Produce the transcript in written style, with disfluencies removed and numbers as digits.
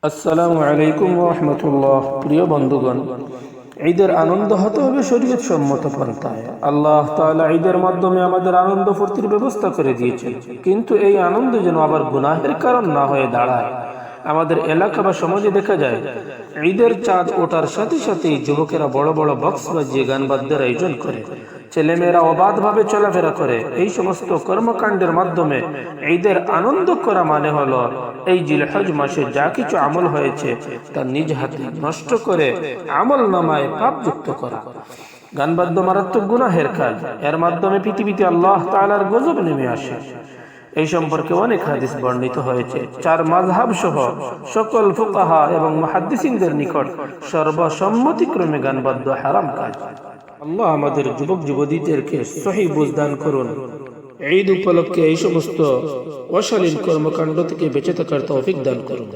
আসসালামু আলাইকুম ওয়া রাহমাতুল্লাহ। প্রিয় বন্ধুগণ, ঈদের আনন্দ হতে হবে শরীয়ত সম্মত পন্থায়। আল্লাহ তাআলা ঈদের মাধ্যমে আমাদের আনন্দ ফুর্তির ব্যবস্থা করে দিয়েছেন, কিন্তু এই আনন্দ যেন আবার গুনাহের কারণ না হয়ে দাঁড়ায়। আমাদের এলাকা বা সমাজে দেখা যায়, ঈদের চাঁদ ওঠার সাথে সাথেই যুবকেরা বড় বড় বক্স বাজিয়ে গান বাদ্যের আয়োজন করে, ছেলেমেয়েরা অবাধভাবে চলাফেরা করে। এই সমস্ত কর্মকাণ্ডের মাধ্যমে ঈদের আনন্দ করা মানে হলো এই জিলহজ মাসে যা কিছু আমল হয়েছে তা নিজ হাতে নষ্ট করে আমল নামায় পাপ যুক্ত করা। গান বাদ্য মারাত্মক গুনাহের কাজ, এর মাধ্যমে পৃথিবীতে আল্লাহ তাআলার গজব নেমে আসে। এই সম্পর্কে অনেক হাদিস বর্ণিত হয়েছে। চার মাযহাব সহ সকল ফুকাহা এবং মুহাদ্দিসিনদের নিকট সর্বসম্মতিক্রমে গান বাদ্য হারাম কাজ। আল্লাহ আমাদের যুবক যুবতীদেরকে সহিহ বুঝ দান করুন। ঈদ উপলক্ষে এই সমস্ত অশালীন কর্মকাণ্ড থেকে বেঁচে থাকার তৌফিক দান করুন।